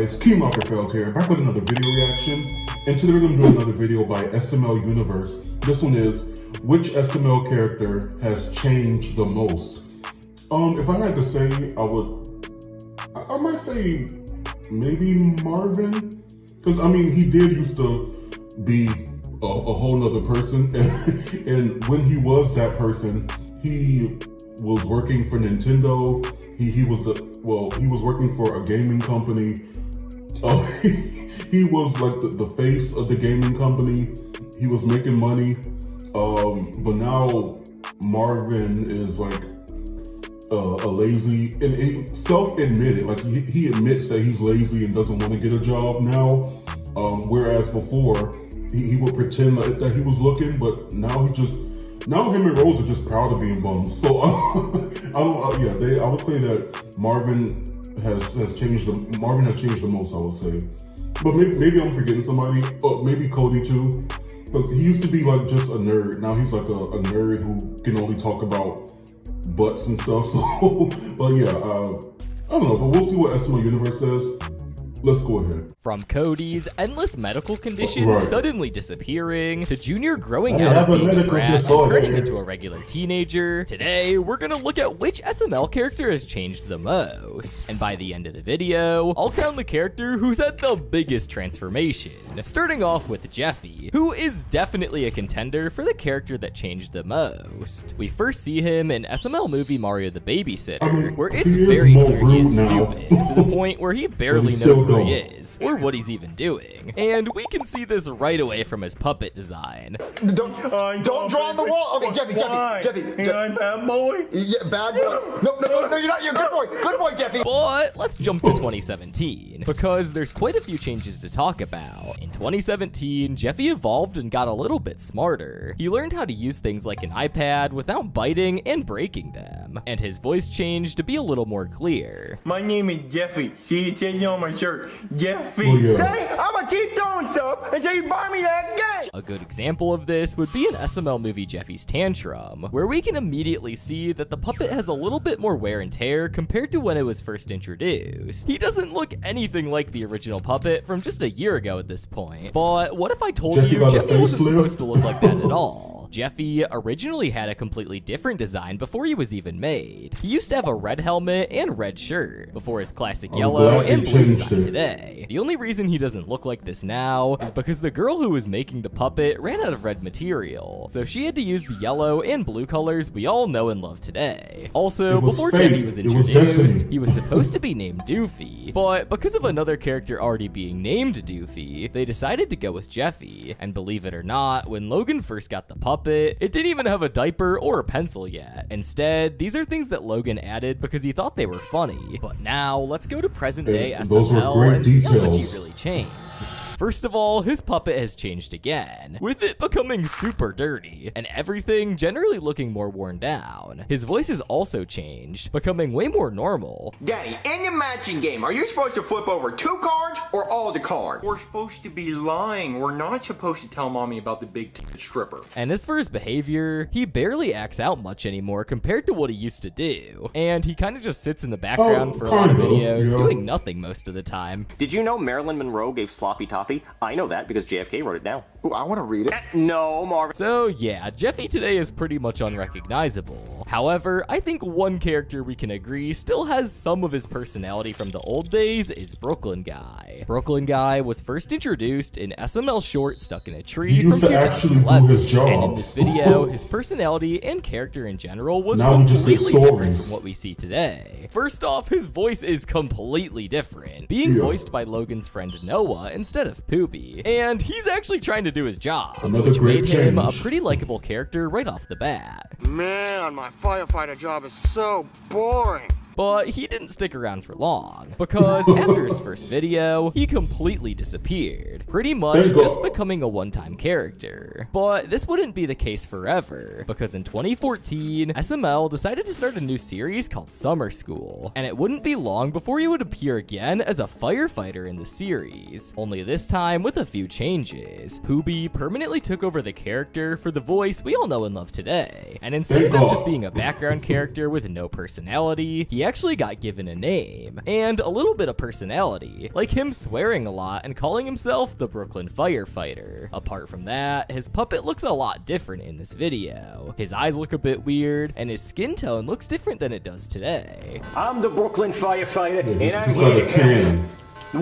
guys, King Lagerfeld here, back with another video reaction. And today we're going to do another video by SML Universe. This one is, which SML character has changed the most? If I had to say, I might say maybe Marvin. Because, I mean, he did used to be a whole nother person. And when he was that person, he was working for Nintendo. He was working for a gaming company. He was like the face of the gaming company. He was making money. But now Marvin is like a lazy, and he self-admitted, like he admits that he's lazy and doesn't want to get a job now. Whereas before he would pretend that he was looking, but now now him and Rose are just proud of being bums. So I would say that Marvin has changed the most, I would say. But maybe I'm forgetting somebody. Maybe Cody too, because he used to be like just a nerd. Now he's like a nerd who can only talk about butts and stuff. So, but yeah, I don't know. But we'll see what SML Universe says. Let's go ahead. From Cody's endless medical conditions suddenly disappearing, to Junior growing out of being a brat and turning into a regular teenager, today we're gonna look at which SML character has changed the most. And by the end of the video, I'll crown the character who's had the biggest transformation. Starting off with Jeffy, who is definitely a contender for the character that changed the most. We first see him in SML movie Mario the Babysitter, where it's very clear he is stupid, to the point where he barely knows where he is, or what he's even doing. And we can see this right away from his puppet design. Don't draw on the wall! Okay, Jeffy. I'm bad boy? Yeah, bad boy. No, you're not. You're good boy. Good boy, Jeffy. But let's jump to 2017, because there's quite a few changes to talk about. In 2017, Jeffy evolved and got a little bit smarter. He learned how to use things like an iPad without biting and breaking them. And his voice changed to be a little more clear. My name is Jeffy. See, it says on my shirt. Jeffy. Oh, yeah. Hey, I'm gonna keep throwing stuff until you buy me that game. A good example of this would be in SML movie Jeffy's Tantrum, where we can immediately see that the puppet has a little bit more wear and tear compared to when it was first introduced. He doesn't look anything like the original puppet from just a year ago at this point. But what if I told you Jeffy wasn't supposed to look like that at all? Jeffy originally had a completely different design before he was even made. He used to have a red helmet and red shirt, before his classic yellow and blue design today. The only reason he doesn't look like this now is because the girl who was making the puppet ran out of red material, so she had to use the yellow and blue colors we all know and love today. Also, before Jeffy was introduced, he was supposed to be named Doofy, but because of another character already being named Doofy, they decided to go with Jeffy. And believe it or not, when Logan first got the puppet, it didn't even have a diaper or a pencil yet. Instead, these are things that Logan added because he thought they were funny. But now, let's go to present day SML and see how much he really changed. First of all, his puppet has changed again, with it becoming super dirty, and everything generally looking more worn down. His voice has also changed, becoming way more normal. Daddy, in the matching game, are you supposed to flip over 2 cards or all the cards? We're supposed to be lying. We're not supposed to tell mommy about the big stripper. And as for his behavior, he barely acts out much anymore compared to what he used to do. And he kind of just sits in the background for a lot of videos, doing nothing most of the time. Did you know Marilyn Monroe gave sloppy toppy? I know that because JFK wrote it down. Ooh, I want to read it. No, Marvin. So yeah, Jeffy today is pretty much unrecognizable. However, I think one character we can agree still has some of his personality from the old days is Brooklyn Guy. Brooklyn Guy was first introduced in SML short Stuck in a Tree from 2011. And in this video, his personality and character in general was completely different from what we see today. First off, his voice is completely different, being voiced by Logan's friend Noah instead of Poopy. And he's actually trying to do his job, which made him a pretty likable character right off the bat. Man, my firefighter job is so boring. But he didn't stick around for long, because after his first video, he completely disappeared, pretty much just becoming a one-time character. But this wouldn't be the case forever, because in 2014, SML decided to start a new series called Summer School, and it wouldn't be long before he would appear again as a firefighter in the series, only this time with a few changes. Poopy permanently took over the character for the voice we all know and love today, and instead of just being a background character with no personality, he he actually got given a name and a little bit of personality, like him swearing a lot and calling himself the Brooklyn Firefighter. Apart from that, his puppet looks a lot different in this video. His eyes look a bit weird, and his skin tone looks different than it does today. I'm the Brooklyn Firefighter, and I'm He's got here a to help. tan.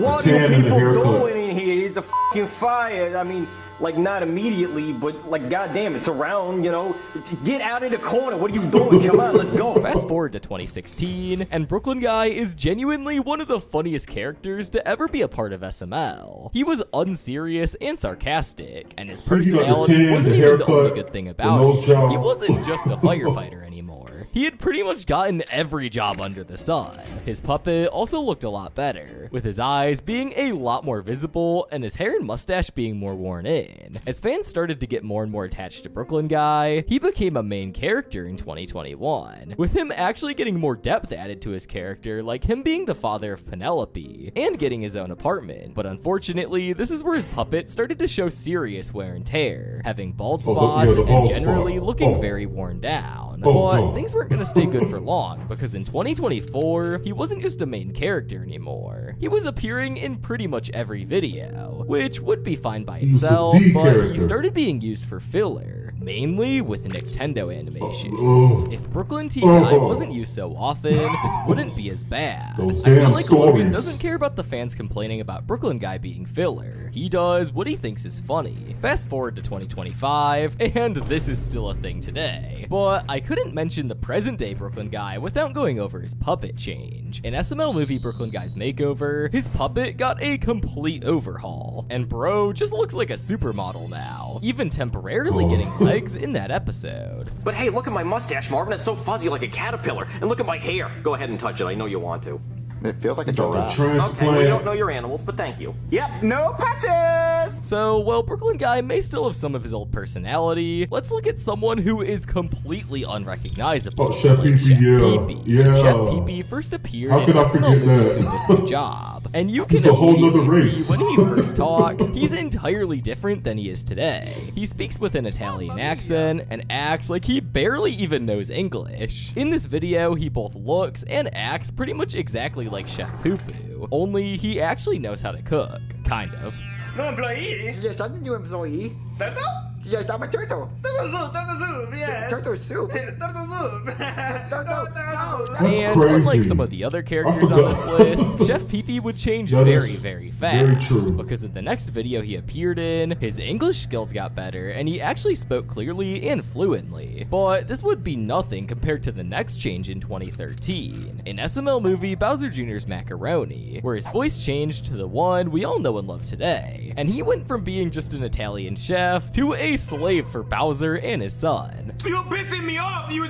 What tan are and a people haircut. doing in here? There's a fucking fire. I mean, like, not immediately, but like, goddamn, it's around, you know. Get out of the corner. What are you doing? Come on, let's go. Fast forward to 2016, and Brooklyn Guy is genuinely one of the funniest characters to ever be a part of SML. He was unserious and sarcastic, and his So he got the personality tan, wasn't the even the only haircut, good thing the about nose him. job. He wasn't just a firefighter anymore. He had pretty much gotten every job under the sun. His puppet also looked a lot better, with his eyes being a lot more visible and his hair and mustache being more worn in. As fans started to get more and more attached to Brooklyn Guy, he became a main character in 2021, with him actually getting more depth added to his character, like him being the father of Penelope and getting his own apartment. But unfortunately, this is where his puppet started to show serious wear and tear, having bald spots the and bald generally spot. looking Oh. very worn down. Oh, But oh. things weren't going to stay good for long, because in 2024, he wasn't just a main character anymore. He was appearing in pretty much every video, which would be fine by He's the itself, but character. he started being used for filler, mainly with Nintendo animations. Oh. If Brooklyn T-Guy wasn't used so often, this wouldn't be as bad. Those I feel damn like Logan stories. doesn't care about the fans complaining about Brooklyn Guy being filler. He does what he thinks is funny. Fast forward to 2025, and this is still a thing today. But I couldn't mention the present day Brooklyn Guy without going over his puppet change. In SML movie Brooklyn Guy's Makeover, his puppet got a complete overhaul, and bro just looks like a supermodel now, even temporarily getting legs in that episode. But hey, look at my mustache, Marvin. It's so fuzzy like a caterpillar. And look at my hair. Go ahead and touch it. I know you want to. It feels like a A giraffe. Okay, well, you don't transplant. know your animals, but thank you. Yep, no patches! So, while Brooklyn Guy may still have some of his old personality, let's look at someone who is completely unrecognizable. Oh, Chef like Pee Pee, yeah. Pee-Pee. Yeah. Chef Pee Pee first appeared How in could I SML forget movie that? Doing This Good Job, and you can He's a whole nother immediately race. see when he first talks, he's entirely different than he is today. He speaks with an Italian accent and acts like he barely even knows English. In this video, he both looks and acts pretty much exactly like Chef Poo Poo, only he actually knows how to cook, kind of. No employee. Yes, I'm the new employee. Turtle? Yes, I'm a turtle. Turtle soup, yes. Turtle soup. Turtle soup. Turtle. That's And crazy. unlike some of the other characters on this forgot. list, Chef Pee Pee would change That very, is very very fast. true. Because in the next video he appeared in, his English skills got better, and he actually spoke clearly and fluently. But this would be nothing compared to the next change in 2013, in SML movie Bowser Jr.'s Macaroni, where his voice changed to the one we all know and love today. And he went from being just an Italian chef to a slave for Bowser and his son. You're pissing me off. You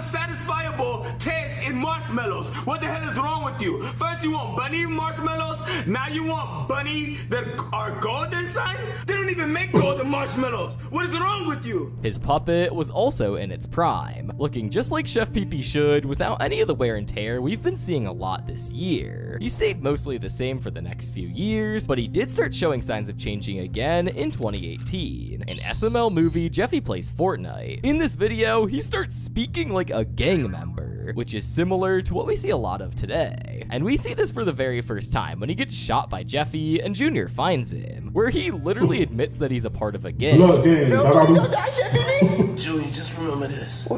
unsatisfiable taste in marshmallows. What the hell is wrong with you? First you want bunny marshmallows, now you want bunny that are gold inside? They don't even make golden marshmallows. What is wrong with you? His puppet was also in its prime, looking just like Chef Pee Pee should without any of the wear and tear we've been seeing a lot this year. He stayed mostly the same for the next few years, but he did start showing signs of changing again in 2018. In SML movie Jeffy Plays Fortnite, in this video he starts speaking like a gang member, which is similar to what we see a lot of today. And we see this for the very first time when he gets shot by Jeffy and Junior finds him, where he literally admits that he's a part of a gang. Blood gang. Nobody gonna die, Chef Pee Pee? Junior, just remember this.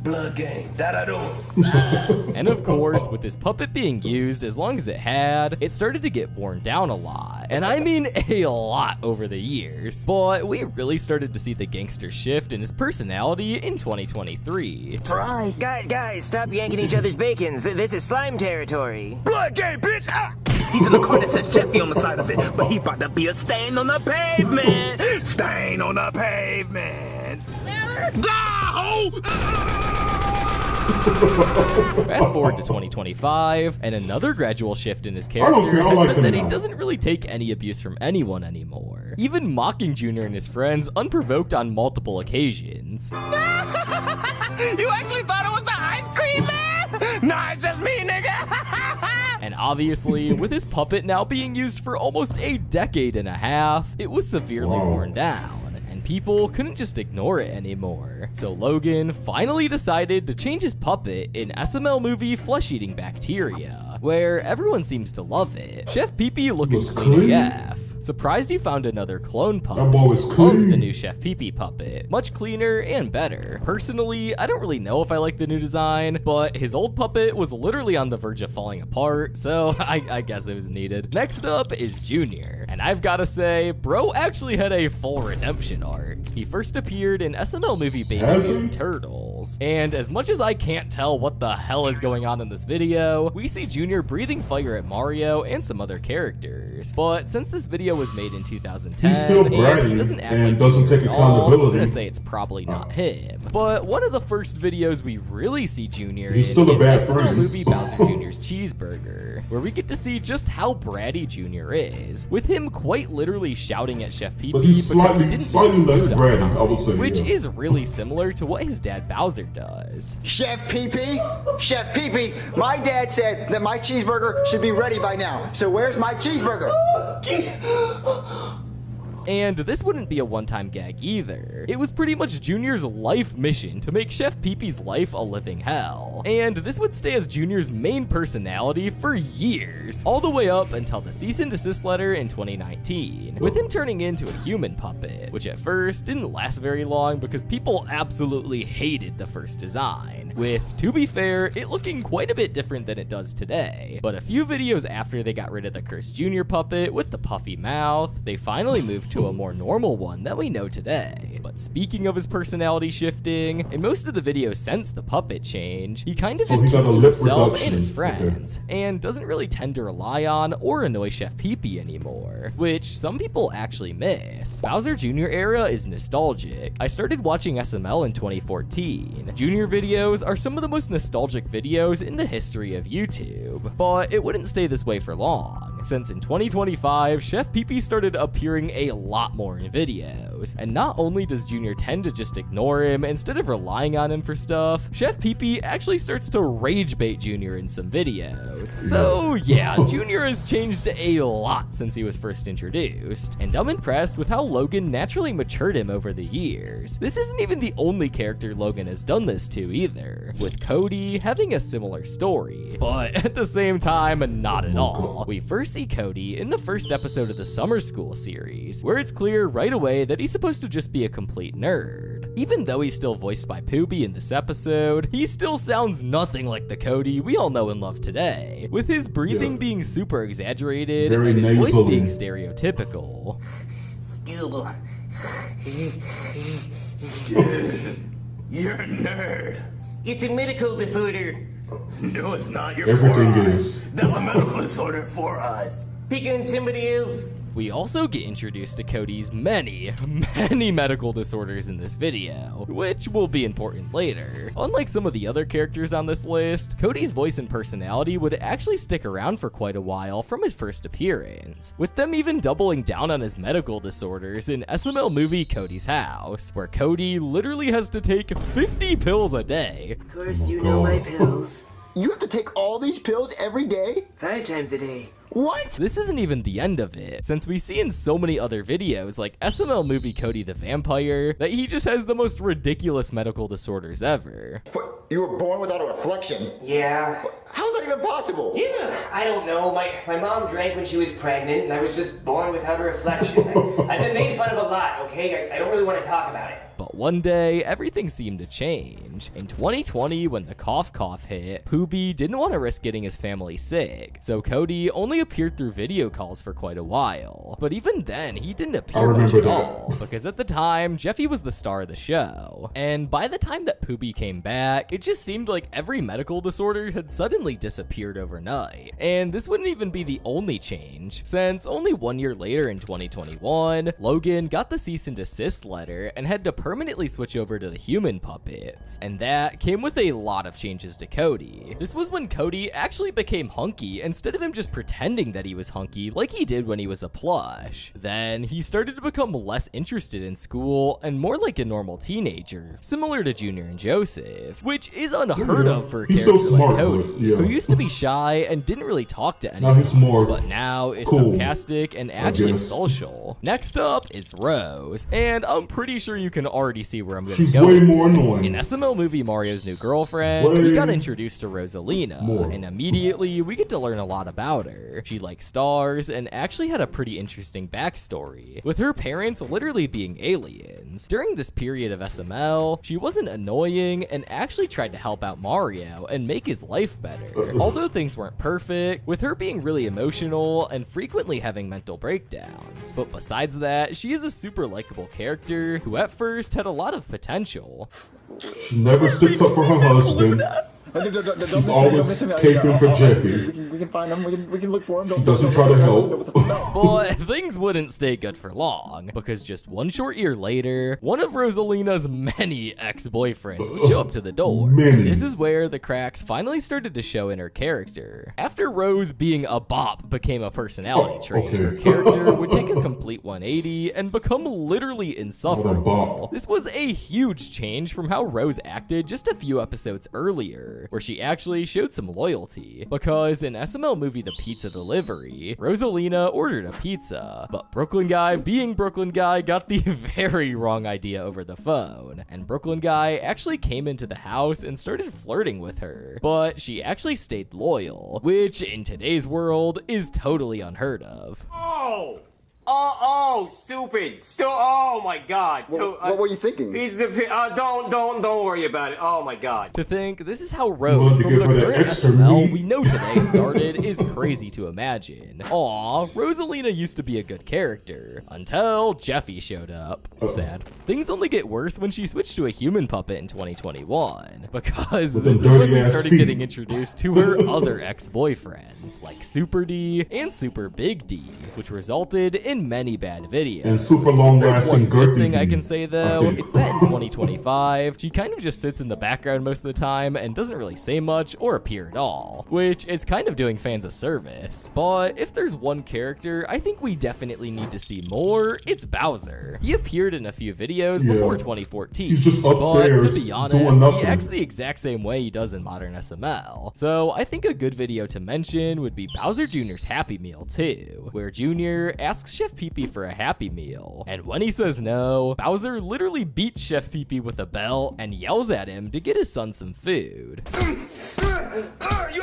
Blood game. That I do. And of course, with this puppet being used as long as it had, it started to get worn down a lot. And I mean a lot over the years. But we really started to see the gangster shift in his personality in 2023. Fry. Guys, stop yanking each other's bacons. This is slime territory. Blood game, bitch! Ah! He's in the car that says Jeffy on the side of it, but he about to be a stain on the pavement. Stain on the pavement. Fast forward to 2025, and another gradual shift in his don't character care, I has like meant him that he now. doesn't really take any abuse from anyone anymore, even mocking Junior and his friends unprovoked on multiple occasions. You actually thought it was the ice cream man? Nah, it's just me, nigga. And obviously, with his puppet now being used for almost a decade and a half, it was severely Wow. worn down. And people couldn't just ignore it anymore. So Logan finally decided to change his puppet in SML movie Flesh-Eating Bacteria, where everyone seems to love it. Chef Pee-Pee looking clean AF. Surprised you found another clone puppet. That boy is Love clean. the new Chef Pee-Pee puppet. Much cleaner and better. Personally, I don't really know if I like the new design, but his old puppet was literally on the verge of falling apart, so I guess it was needed. Next up is Junior, and I've gotta say, bro actually had a full redemption arc. He first appeared in SML movie Baby Mutant Turtles, and as much as I can't tell what the hell is going on in this video, we see Junior breathing fire at Mario and some other characters. But since this video was made in 2010, he's still and he bratty doesn't act and like doesn't Junior take at all, I'm accountability. gonna say it's probably not him. But one of the first videos we really see Junior He's in still a is bad SML friend. movie Bowser Jr.'s Cheeseburger, where we get to see just how bratty Junior is, with him quite literally shouting at Chef Pee-Pee But he's because he slightly didn't less get his food on bratty, time, I would say, which yeah. is really similar to what his dad Bowser does. Chef Pee-Pee? Chef Pee-Pee, my dad said that my cheeseburger should be ready by now. So where's my cheeseburger? And this wouldn't be a one-time gag either. It was pretty much Junior's life mission to make Chef Pee-Pee's life a living hell. And this would stay as Junior's main personality for years, all the way up until the cease and desist letter in 2019, with him turning into a human puppet, which at first didn't last very long because people absolutely hated the first design, with, to be fair, it looking quite a bit different than it does today. But a few videos after they got rid of the cursed Junior puppet with the puffy mouth, they finally moved to a more normal one that we know today. But speaking of his personality shifting, in most of the videos since the puppet change, he kind of So just he got keeps a to lip himself reduction. and his friends, and doesn't really tend to rely on or annoy Chef Pee-Pee anymore, which some people actually miss. Bowser Jr. era is nostalgic. I started watching SML in 2014. Junior videos are some of the most nostalgic videos in the history of YouTube, but it wouldn't stay this way for long, since in 2025, Chef Pee-Pee started appearing a lot more in videos. And not only does Junior tend to just ignore him instead of relying on him for stuff, Chef Pee-Pee actually starts to rage bait Junior in some videos. So yeah, Junior has changed a lot since he was first introduced, and I'm impressed with how Logan naturally matured him over the years. This isn't even the only character Logan has done this to either, with Cody having a similar story, but at the same time, not at all. We first see Cody in the first episode of the Summer School series, where it's clear right away that he's supposed to just be a complete nerd. Even though he's still voiced by Poobie in this episode, he still sounds nothing like the Cody we all know and love today, with his breathing being super exaggerated Very and his voice nasally. being stereotypical. Scooble. You're a nerd. It's a medical disorder. No, it's not. You're Everything for is. us. That's a medical disorder for us. Pick on somebody else. We also get introduced to Cody's many medical disorders in this video, which will be important later. Unlike some of the other characters on this list, Cody's voice and personality would actually stick around for quite a while from his first appearance, with them even doubling down on his medical disorders in SML movie Cody's House, where Cody literally has to take 50 pills a day. Of course, you know my pills. You have to take all these pills every day? 5 times a day. What? This isn't even the end of it, since we see in so many other videos, like SML movie Cody the Vampire, that he just has the most ridiculous medical disorders ever. What, you were born without a reflection? Yeah. How's that even possible? Yeah, I don't know. My mom drank when she was pregnant, and I was just born without a reflection. I've been made fun of a lot, okay? I don't really want to talk about it. But one day, everything seemed to change. In 2020, when the cough hit, Poobie didn't want to risk getting his family sick, so Cody only appeared through video calls for quite a while. But even then, he didn't appear much remember at that. all, because at the time, Jeffy was the star of the show. And by the time that Poobie came back, it just seemed like every medical disorder had suddenly disappeared overnight. And this wouldn't even be the only change, since only 1 year later in 2021, Logan got the cease and desist letter and had to permanently definitely switch over to the human puppets, and that came with a lot of changes to Cody. This was when Cody actually became hunky instead of him just pretending that he was hunky like he did when he was a plush. Then he started to become less interested in school and more like a normal teenager, similar to Junior and Joseph, which is unheard of for a He's character so smart, like Cody, but, yeah. who used to be shy and didn't really talk to anyone. Now he's more but now is cool, sarcastic and actually guess. social. Next up is Rose, and I'm pretty sure you can already see where I'm going to She's go. way more annoying. In SML movie Mario's New Girlfriend, Way we got introduced to Rosalina, more. and immediately we get to learn a lot about her. She likes stars and actually had a pretty interesting backstory, with her parents literally being aliens. During this period of SML, she wasn't annoying and actually tried to help out Mario and make his life better. Although things weren't perfect, with her being really emotional and frequently having mental breakdowns. But besides that, she is a super likable character who at first had a lot of potential. She never sticks up for her husband. She's always caping for Jeffy. We can find him. We can look for him. Doesn't try to help. But things wouldn't stay good for long, because just one short year later, one of Rosalina's many ex-boyfriends would show up to the door. Many. This is where the cracks finally started to show in her character. After Rose being a bop became a personality trait, okay. her character would take a complete 180 and become literally insufferable. bop. This was a huge change from how Rose acted just a few episodes earlier, where she actually showed some loyalty, because in SML movie The Pizza Delivery, Rosalina ordered a pizza, but Brooklyn Guy, being Brooklyn Guy, got the very wrong idea over the phone, and Brooklyn Guy actually came into the house and started flirting with her, but she actually stayed loyal, which in today's world is totally unheard of. Stupid. Oh my God. What were you thinking? Don't worry about it. Oh my God. To think this is how Rose wanted to from give the her that current extra SML meat. we know today started is crazy to imagine. Aw, Rosalina used to be a good character, until Jeffy showed up. Sad. Things only get worse when she switched to a human puppet in 2021, because With this is them when we dirty-ass started feet. getting introduced to her other ex-boyfriends, like Super D and Super Big D, which resulted in many bad videos. And super There's long-lasting one good girthy thing I D, can say I though, think. it's that in 2025, she kind of just sits in the background most of the time and doesn't really say much or appear at all, which is kind of doing fans a service. But if there's one character I think we definitely need to see more, it's Bowser. He appeared in a few videos before 2014. He's just but upstairs to be doing honest, nothing. he acts the exact same way he does in modern SML. So I think a good video to mention would be Bowser Jr.'s Happy Meal too, where Jr. asks Chef Pee-Pee for a Happy Meal, and when he says no, Bowser literally beats Chef Pee-Pee with a belt and yells at him to get his son some food.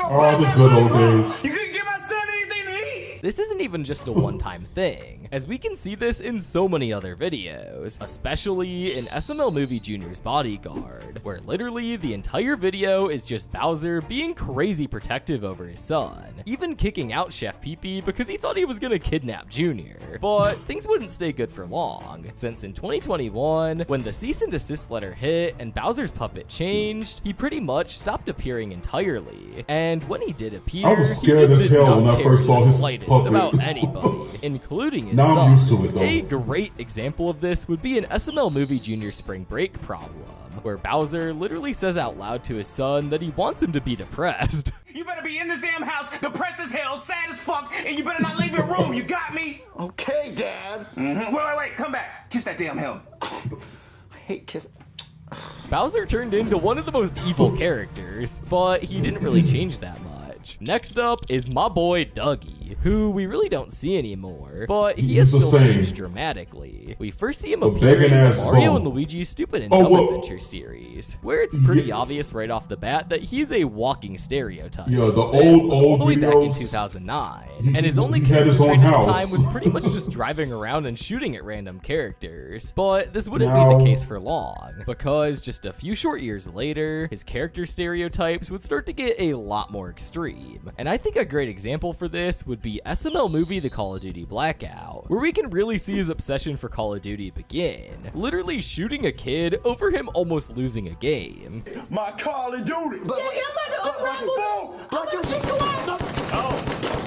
Oh, the good old days. You couldn't give my son anything to eat? This isn't even just a one-time thing, as we can see this in so many other videos, especially in SML movie Junior's Bodyguard, where literally the entire video is just Bowser being crazy protective over his son, even kicking out Chef Pee-Pee because he thought he was gonna kidnap Junior. But things wouldn't stay good for long, since in 2021, when the cease and desist letter hit and Bowser's puppet changed, he pretty much stopped appearing entirely, and when he did appear, I was he scared just as did hell not when I care first saw in the his slightest puppet. about anybody, including his Now son. I'm used to it, though. A great example of this would be an SML movie Junior Spring Break problem, where Bowser literally says out loud to his son that he wants him to be depressed. You better be in this damn house, depressed as hell, sad as fuck, and you better not leave your room. You got me? Okay, Dad. Wait, come back. Kiss that damn helmet. I hate kissing. Bowser turned into one of the most evil characters, but he didn't really change that much. Next up is my boy Dougie, who we really don't see anymore, but he has He's the still same. changed dramatically. We first see him A appearing in begging-ass the Mario bum. and Luigi's Stupid and Oh, Dumb whoa. Adventure series, where it's pretty obvious right off the bat that he's a walking stereotype. Yeah, the This was all old the way back in videos, 2009, he- and his only he had his character own trait at the house. time was pretty much just driving around and shooting at random characters. But this wouldn't be Now- the case for long, because just a few short years later, his character stereotypes would start to get a lot more extreme. And I think a great example for this would be SML movie The Call of Duty Blackout, where we can really see his obsession for Call of Duty begin, literally shooting a kid over him almost losing a game. My Call of Duty. Black Yoshi.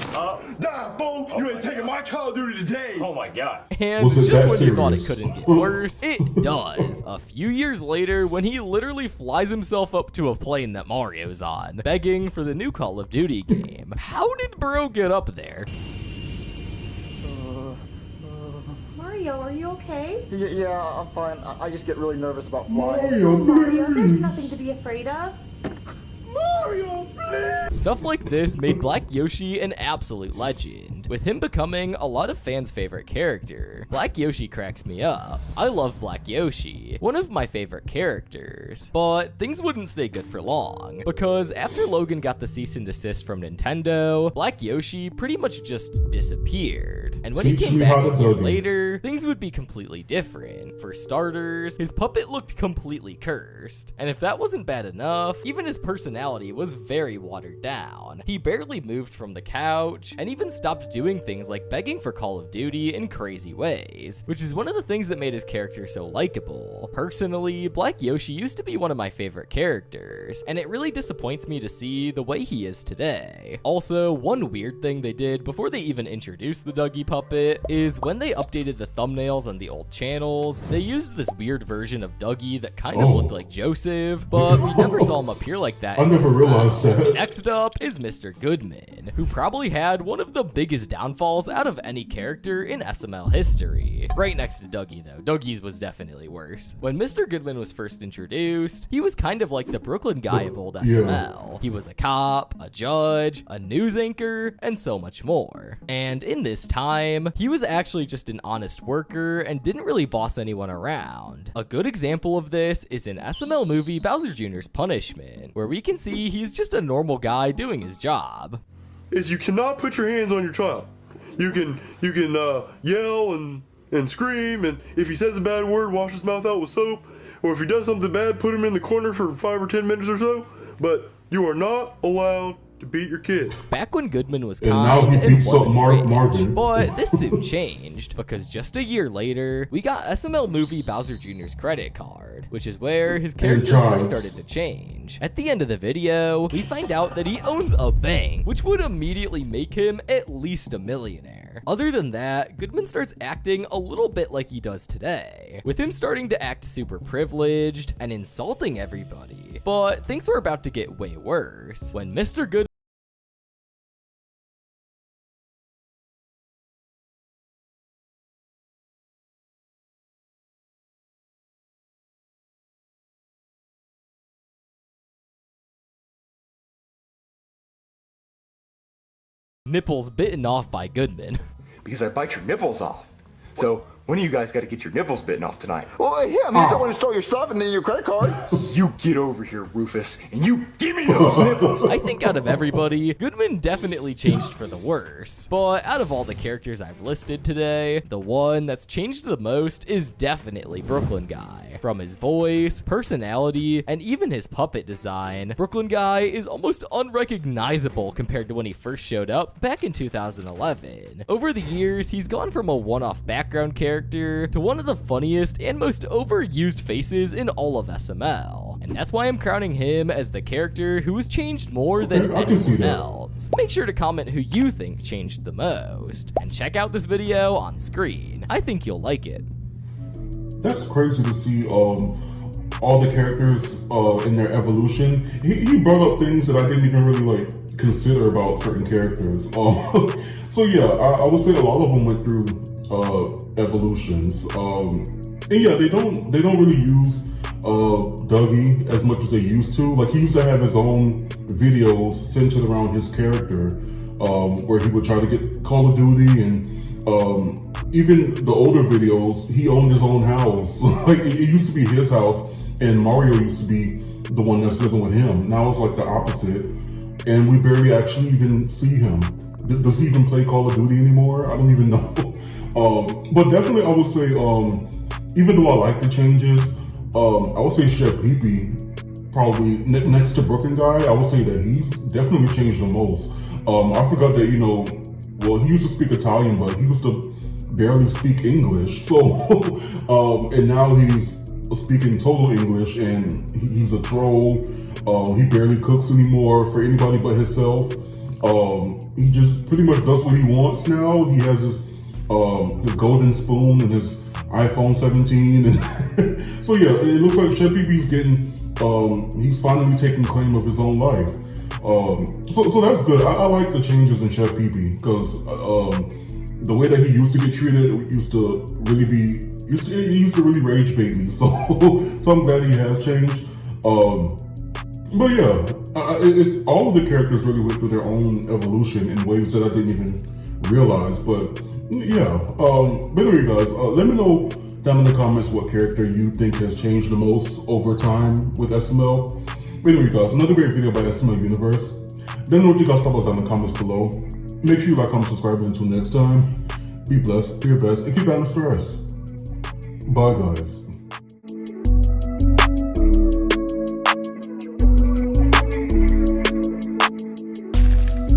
Die, fool! You ain't taking my Call of Duty today! Oh my god. And Was it just that when you thought it serious? couldn't get worse, it does. A few years later, when he literally flies himself up to a plane that Mario's on, begging for the new Call of Duty game. How did bro get up there? Mario, are you okay? Yeah, I'm fine. I just get really nervous about flying. Mario, Mario, there's please. nothing to be afraid of. Mario, please. Stuff like this made Black Yoshi an absolute legend, with him becoming a lot of fans' favorite character. Black Yoshi cracks me up. I love Black Yoshi, one of my favorite characters. But things wouldn't stay good for long, because after Logan got the cease and desist from Nintendo, Black Yoshi pretty much just disappeared. And when he Teach came me back how to a year Dougie. later, things would be completely different. For starters, his puppet looked completely cursed. And if that wasn't bad enough, even his personality was very watered down. He barely moved from the couch, and even stopped doing things like begging for Call of Duty in crazy ways, which is one of the things that made his character so likable. Personally, Black Yoshi used to be one of my favorite characters, and it really disappoints me to see the way he is today. Also, one weird thing they did before they even introduced the Dougie puppet is when they updated the thumbnails on the old channels, they used this weird version of Dougie that kind of looked like Joseph, but we never saw him appear like that. I never realized that. Next up is Mr. Goodman, who probably had one of the biggest downfalls out of any character in SML history. Right next to Dougie though, Dougie's was definitely worse. When Mr. Goodman was first introduced, he was kind of like the Brooklyn guy of old SML. He was a cop, a judge, a news anchor, and so much more. And in this time, he was actually just an honest worker and didn't really boss anyone around. A good example of this is in SML movie Bowser Jr.'s Punishment, where we can see he's just a normal guy doing his job. Is you cannot put your hands on your child. You can yell and scream, and if he says a bad word, wash his mouth out with soap, or if he does something bad, put him in the corner for 5 or 10 minutes or so, but you are not allowed to beat your kid. Back when Goodman was And kind now he and beats up wasn't rich, Marvin. but this soon changed, because just a year later, we got SML movie Bowser Jr.'s credit card, which is where his character first started to change. At the end of the video, we find out that he owns a bank, which would immediately make him at least a millionaire. Other than that, Goodman starts acting a little bit like he does today, with him starting to act super privileged and insulting everybody. But things were about to get way worse when Mr. Goodman nipples bitten off by Goodman. Because I bite your nipples off. So, when do you guys got to get your nipples bitten off tonight? Well, him. He's the one who stole your stuff and then your credit card. You get over here, Rufus, and you give me those nipples! I think out of everybody, Goodman definitely changed for the worse. But out of all the characters I've listed today, the one that's changed the most is definitely Brooklyn Guy. From his voice, personality, and even his puppet design, Brooklyn Guy is almost unrecognizable compared to when he first showed up back in 2011. Over the years, he's gone from a one-off background character to one of the funniest and most overused faces in all of SML. And that's why I'm crowning him as the character who has changed more than anyone else. Make sure to comment who you think changed the most, and check out this video on screen. I think you'll like it. That's crazy to see all the characters in their evolution. He brought up things that I didn't even really like consider about certain characters. So yeah, I would say a lot of them went through evolutions. And yeah, they don't really use Dougie as much as they used to. Like, he used to have his own videos centered around his character, where he would try to get Call of Duty, and even the older videos, he owned his own house. Like, it used to be his house, and Mario used to be the one that's living with him. Now it's like the opposite, and we barely actually even see him. Does he even play Call of Duty anymore? I don't even know. But definitely I would say, even though I like the changes, I would say Chef Pee-Pee, probably next to Brooklyn Guy, I would say that he's definitely changed the most. I forgot that, you know, well, he used to speak Italian, but he used to barely speak English. So, and now he's speaking total English, and he's a troll. He barely cooks anymore for anybody but himself. He just pretty much does what he wants now. He has his golden spoon and his iPhone 17, and so yeah, it looks like Chef Pee-Pee's getting he's finally taking claim of his own life. So that's good. I like the changes in Chef Pee-Pee because the way that he used to get treated used to really rage bait me. So I'm glad he has changed. But yeah, it's all of the characters really went through their own evolution in ways that I didn't even realize. But yeah, but anyway, guys, let me know down in the comments what character you think has changed the most over time with SML. But anyway, guys, another great video by SML Universe. Let me know what you guys thought about down in the comments below. Make sure you like, comment, subscribe, and until next time, be blessed, be your best, and keep down the stress. Bye, guys.